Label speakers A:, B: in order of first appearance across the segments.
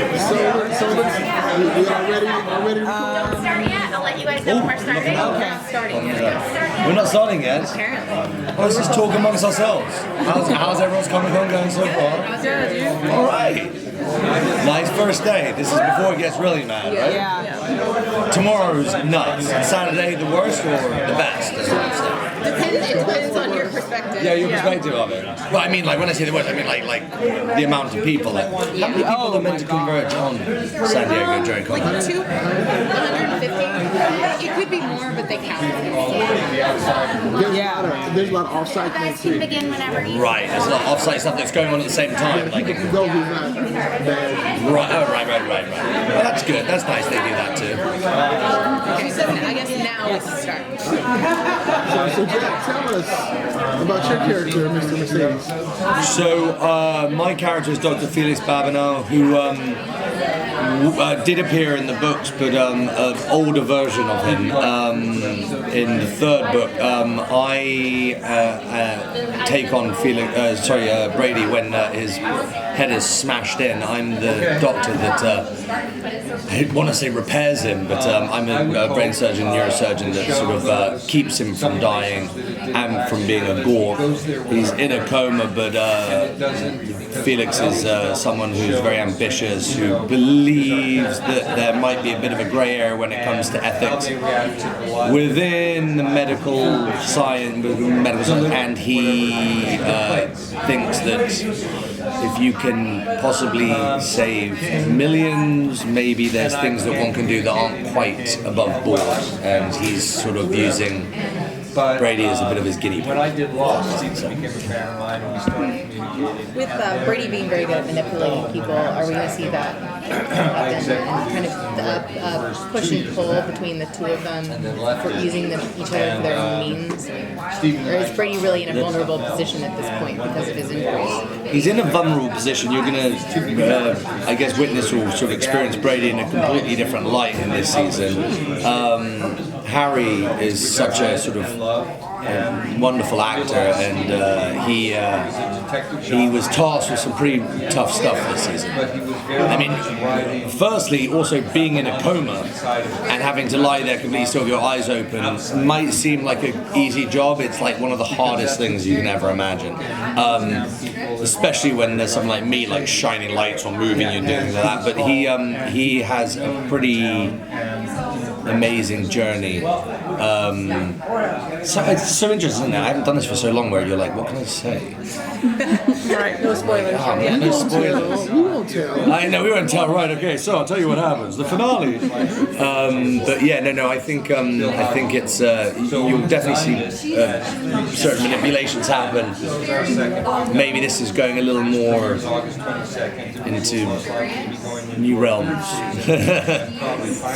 A: We already
B: Don't start yet. I'll let you guys know when we're starting.
C: Okay.
B: Starting.
D: We're not starting yet.
B: Apparently.
D: Let's just talk amongst ourselves. How's everyone's Comic Con going so far?
C: Good, you?
D: All right. Nice first day. This is before it gets really mad, right?
C: Yeah.
D: Tomorrow's nuts. Saturday the worst or the best?
B: It depends on your perspective.
D: Yeah, your perspective of it. Well, I mean, like when I say the worst, I mean like the amount of people. Like, how many people are meant to converge on San Diego during Comic Con?
B: Like 150. It could be more, but they count.
A: There's a lot of off-site
B: You guys
A: things
B: can begin whenever you
D: Right, there's a lot of off-site stuff that's going on at the same time. Like,
A: You can go who's not bad.
D: right. Well, that's good. That's nice they do that too.
B: Okay, so I guess now is the start.
A: So Jack, tell us about your character, Mr. Mercedes.
D: So my character is Dr. Felix Babineau, who did appear in the books, but an older version of him. In the third book, I take on Brady when his head is smashed in. I'm the doctor that I want to say repairs him, but I'm a brain surgeon, neurosurgeon that sort of keeps him from dying and from being a gore. He's in a coma, but Felix is someone who's very ambitious, who believes that there might be a bit of a grey area when it comes to ethics within the medical science, and he thinks that if you can possibly save millions, maybe there's things that one can do that aren't quite above board, and he's sort of using Brady as a bit of his guinea pig.
E: When I did Lost, he became a fan of mine and we started communicating.
B: With Brady being very good at manipulating people, are we going to see that happen and kind of push and pull between the two of them for using each other for their own means? Or is Brady really in a vulnerable position at this point because of his injuries?
D: He's in a vulnerable position. You're going to, I guess, witness or sort of experience Brady in a completely different light in this season. Harry is such a sort of wonderful actor, and he was tasked with some pretty tough stuff this season. I mean, firstly, also being in a coma and having to lie there completely still with your eyes open might seem like an easy job. It's like one of the hardest things you can ever imagine, especially when there's something like me, like shining lights or moving you and doing that. But he has a pretty amazing journey. So it's so interesting, isn't it? I haven't done this for so long where you're like, what can I say?
C: Right, no spoilers.
D: No spoilers.
A: We won't tell.
D: I know, we won't tell. Right, okay, so I'll tell you what happens. The finale. But yeah, no, I think it's, you'll definitely see certain manipulations happen. Maybe this is going a little more into new realms.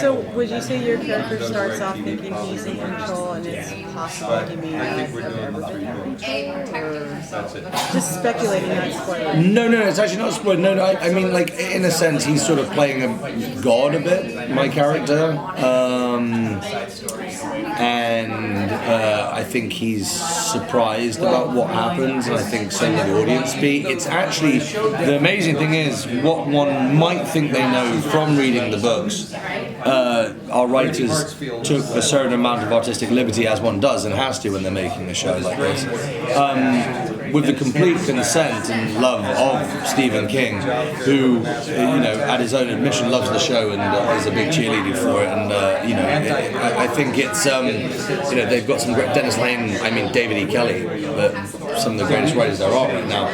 C: So would you say your character starts off thinking he's in control and it's possible he may not have ever been in control? Just speculating, not spoiling.
D: No, it's actually not spoiled. No, I mean, like, in a sense, he's sort of playing a god a bit, my character. And I think he's surprised about what happens, and I think so will the audience be. It's actually, the amazing thing is, what one might think they know from reading the books, our writers took a certain amount of artistic liberty, as one does and has to when they're making a show like this, with the complete consent and love of Stephen King, who, at his own admission loves the show and is a big cheerleader for it. And I think it's they've got some great Dennis Lane, David E. Kelly, some of the greatest writers there are right now.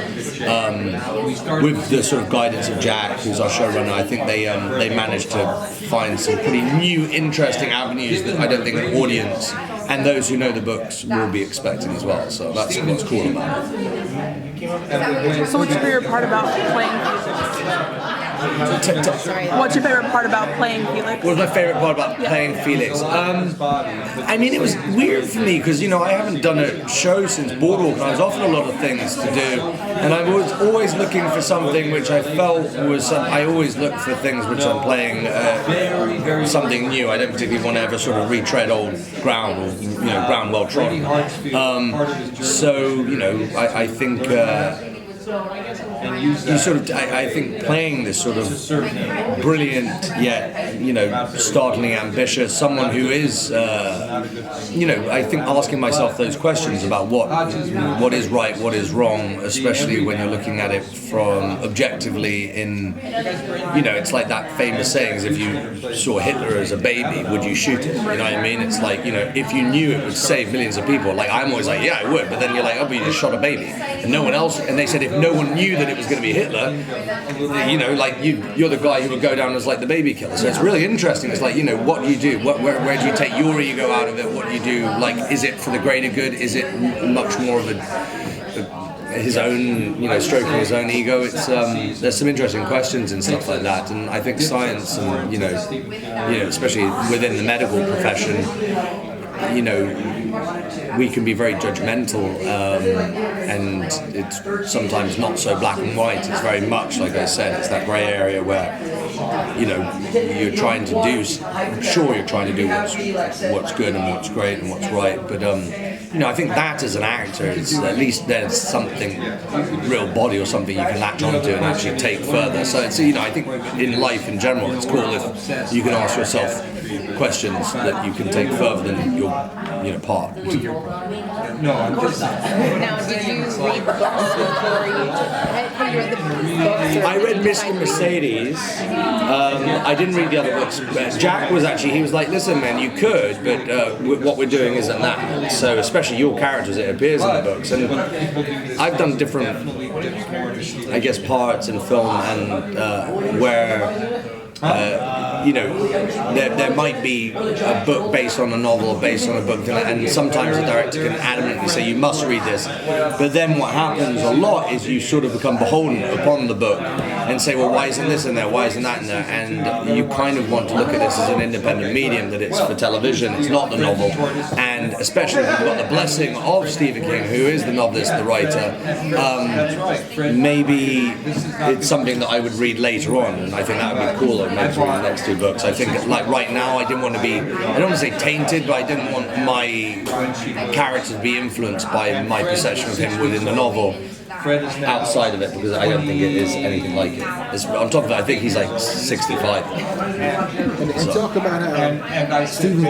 D: With the sort of guidance of Jack, who's our showrunner, I think they managed to find some pretty new, interesting avenues that I don't think an audience and those who know the books will be expecting as well. So that's what's cool about it.
C: So what's your favorite part about playing Felix? What's your favorite part about playing Felix?
D: What was my favorite part about playing Felix? It was weird for me because, I haven't done a show since Boardwalk, and I was offered a lot of things to do, and I was always looking for something which I felt was, I always look for things which I'm playing something new. I don't particularly want to ever sort of retread old ground or, ground well trodden. I think
E: and use
D: you
E: that.
D: sort of, I think, playing this sort of brilliant yet, you know, startlingly ambitious, someone who is, you know, I think asking myself those questions about what is right, what is wrong, especially when you're looking at it from objectively in, you know, it's like that famous saying, if you saw Hitler as a baby, would you shoot him? You know what I mean? It's like, you know, if you knew it would save millions of people, like I'm always like, yeah, I would, but then you're like, oh, but you just shot a baby. And no one else, and they said if no one knew that it was going to be Hitler, you know, like you're the guy who would go down as like the baby killer. So it's really interesting. It's like, you know, what do you do? Where do you take your ego out of it? What do you do? Like, is it for the greater good? Is it much more of his own, you know, stroking his own ego? It's there's some interesting questions and stuff like that, and I think science and you know, especially within the medical profession, you know, we can be very judgmental, and it's sometimes not so black and white. It's very much, like I said, it's that grey area where, you know, you're trying to do, I'm sure you're trying to do what's good and what's great and what's right, but you know, I think that as an actor, it's, at least there's something, real body or something you can latch onto and actually take further. So it's, you know, I think in life in general, it's cool if you can ask yourself questions that you can take further than your, you know, part.
E: No, I'm just.
B: Now, did you read the books before you? Have you read the books? Or
D: I read Mr. Mercedes. I didn't read the other books. But Jack was actually, he was like, listen man, you could, but what we're doing isn't that. So especially your characters, it appears in the books. And I've done different, I guess, parts in film and where you know, there might be a book based on a novel or based on a book, and sometimes the director can adamantly say you must read this, but then what happens a lot is you sort of become beholden upon the book and say, well, why isn't this in there, why isn't that in there, and you kind of want to look at this as an independent medium, that it's for television, it's not the novel, and especially if you've got the blessing of Stephen King, who is the novelist, the writer, maybe it's something that I would read later on, and I think that would be cooler. Maybe the next two books. I think, like right now, I didn't want to be, I don't want to say tainted, but I didn't want my character to be influenced by my perception of him within the novel outside of it, because I don't think it is anything like it. It's, on top of it, I think he's like 65.
A: And talk about how Stephen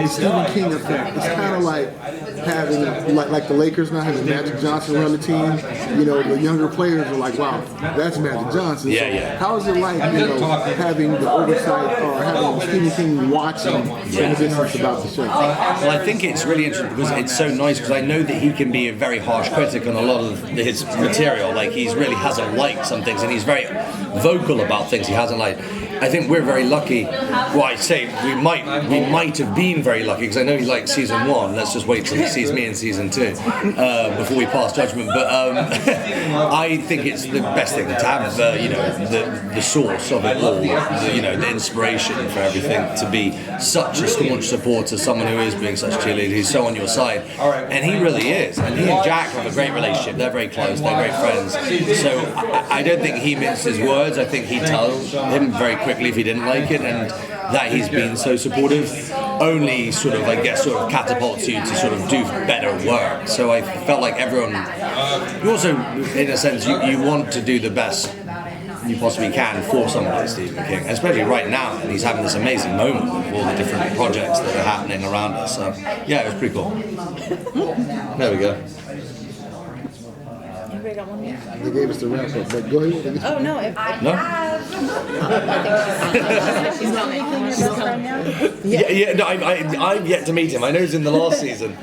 A: King effect. It's kind of like having, like the Lakers now having Magic Johnson run the team. You know, the younger players are like, wow, that's Magic Johnson.
D: Yeah,
A: so
D: yeah.
A: How is it like, you know, having the oversight or having Stephen King watching from a distance about the show?
D: Well, I think it's really interesting because it's so nice, because I know that he can be a very harsh critic on a lot of his material. Like, he really hasn't liked some things, and he's very vocal about things he hasn't liked. I think we're very lucky. Well, I say we might have been very lucky, because I know he liked season 1. Let's just wait till he sees me in season 2 before we pass judgment. But I think it's the best thing to have, you know, the source of it all, you know, the inspiration for everything, to be such a staunch supporter, someone who is being such a cheerleader, who's so on your side, and he really is. And he and Jack have a great relationship. They're very close. They're great friends. So I don't think he minces words. I think he tells him very quickly if he didn't like it, and that he's been so supportive only sort of, I guess, sort of catapults you to sort of do better work. So I felt like everyone, you also, in a sense, you want to do the best you possibly can for someone like Stephen King, especially right now, and he's having this amazing moment with all the different projects that are happening around us. So yeah, it was pretty cool. There we go.
B: Anybody got one more?
A: They gave us the wrap up, but go ahead.
B: Oh no!
D: No?
B: She's coming.
D: Yeah. No, I've yet to meet him. I know he's in the last season.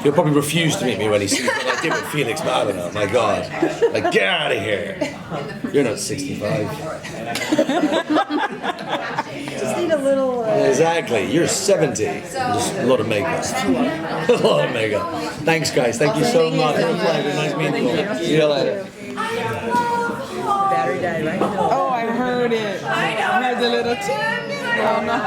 D: He'll probably refuse to meet me when he sees what I did with Felix Babineau. My God, like, get out of here! You're not 65.
C: Just need a little.
D: Exactly. You're 70. Just a lot of makeup. A lot of makeup. Thanks, guys. Thank you so much. It was a pleasure. Nice meeting you. See you later.
C: Battery died right now.
F: Oh, I heard it. I heard the little ting. Oh, no.